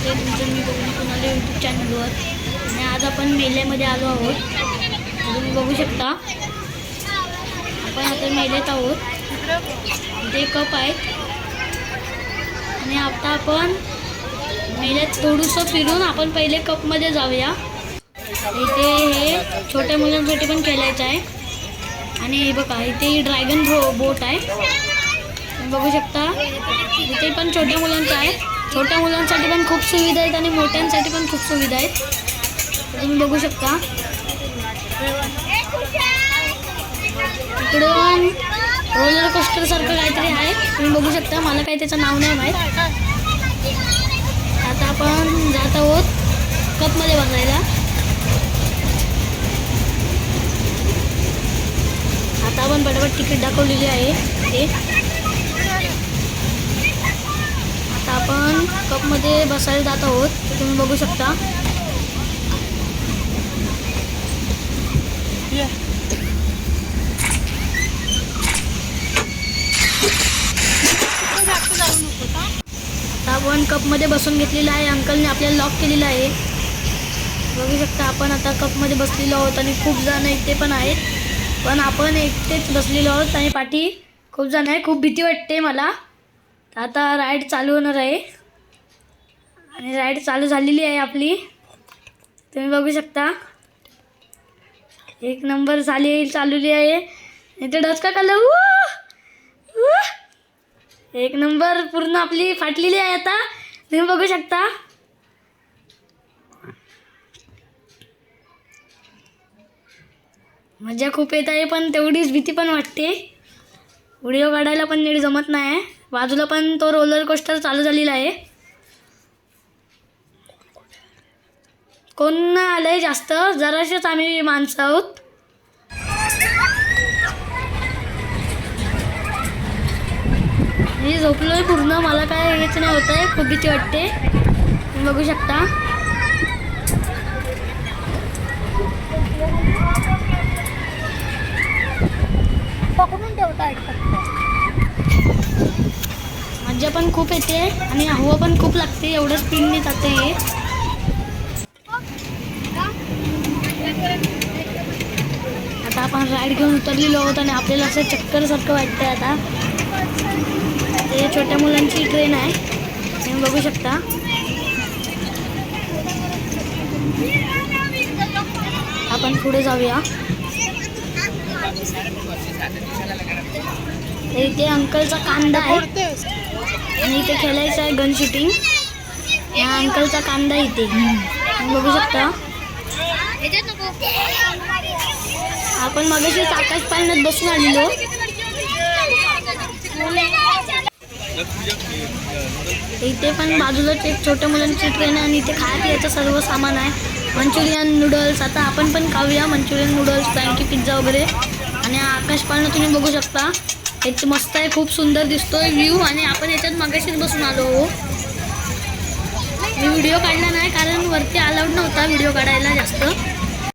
स्वागत आहे तुमचं मी कुणाला यूट्यूब चॅनलवर. आणि आज आपण मेल्यामध्ये आलो आहोत. तुम्ही बघू शकता आपण आता मेल्यात आहोत. इथे कप आहेत आणि आता आपण मेल्यात थोडंसं फिरून आपण पहिले कपमध्ये जाऊया. इथे हे छोट्या मुलांसाठी पण खेळायचं आहे. आणि हे बघा इथे ड्रॅगन बोट आहे. तुम्ही बघू शकता इथे पण छोट्या मुलांचं आहे. छोट्या मुलांसाठी पण खूप सुविधा आहेत आणि मोठ्यांसाठी पण खूप सुविधा आहेत. तुम्ही बघू शकता इकडून रोलर कोस्टर सारखं काहीतरी आहे. तुम्ही बघू शकता, मला काही त्याचं नाव नाही माहीत. आता आपण जात आहोत कपमध्ये बसायला. आता आपण पटापट तिकीट दाखवलेली आहे ते. आता आपण कपमध्ये बसायला जात आहोत. तुम्ही बघू शकता आता आपण कपमध्ये बसून घेतलेलं आहे. अंकलने आपल्याला लॉक केलेलं आहे. बघू शकता आपण आता कपमध्ये बसलेलो आहोत आणि खूप जण इथे पण आहेत, पण आपण एकटेच बसलेलो आहोत आणि पाठी खूप जण आहे. खूप भीती वाटते मला. आता राईड चालू होणार आहे आणि राईड चालू झालेली आहे आपली. तुम्ही बघू शकता एक नंबर चालवली आहे. इथे डचका काढला. एक नंबर पूर्ण आपली फाटलेली आहे. आता तुम्ही बघू शकता मजा खूप येत आहे, पण तेवढीच भीती पण वाटते. व्हिडिओ काढायला पण नीट जमत नाही. बाजूला पण तो रोलर कोस्टर चालू झालेला आहे. कोण नाही आलंय जास्त, जराशीच आम्ही माणसं आहोत. मी झोपलोय पूर्ण, मला काय हेच नाही होत आहे. खूप भीती वाटते. तुम्ही बघू शकता पकडून ठेवता मजा पण खूप येते आणि हवा पण खूप लागते. एवढं स्पीडने जाते हे. आता आपण राईड घेऊन उतरलेलो आहोत आणि आपल्याला असं चक्कर सारखं वाटतंय. आता ते छोट्या मुलांची ट्रेन आहे. तुम्ही बघू शकता आपण पुढे जाऊया. इथे अंकलचा कांदा आहे आणि इथे खेळायचं आहे गन शूटिंग. या अंकलचा कांदा इथे तुम्ही बघू शकता. आपण मगाशीच आकाश पाळण्यात बसून आलेलो. इथे पण बाजूलाच एक छोट्या मुलांची ट्रेन आहे आणि इथे खाया पियाचं सर्व सामान आहे. Manchurian noodles. आता आपण पण खाऊया मंचुरियन नूडल्स, फ्रँकी पिझ्झा वगैरे. आणि आकाश पाळणं तुम्ही बघू शकता, एक मस्त आहे, खूप सुंदर दिसतोय व्ह्यू. आणि आपण याच्यात मगाशीच बसून आलो. मी व्हिडिओ काढला नाही कारण वरती अलाउड नव्हता व्हिडिओ काढायला जास्त.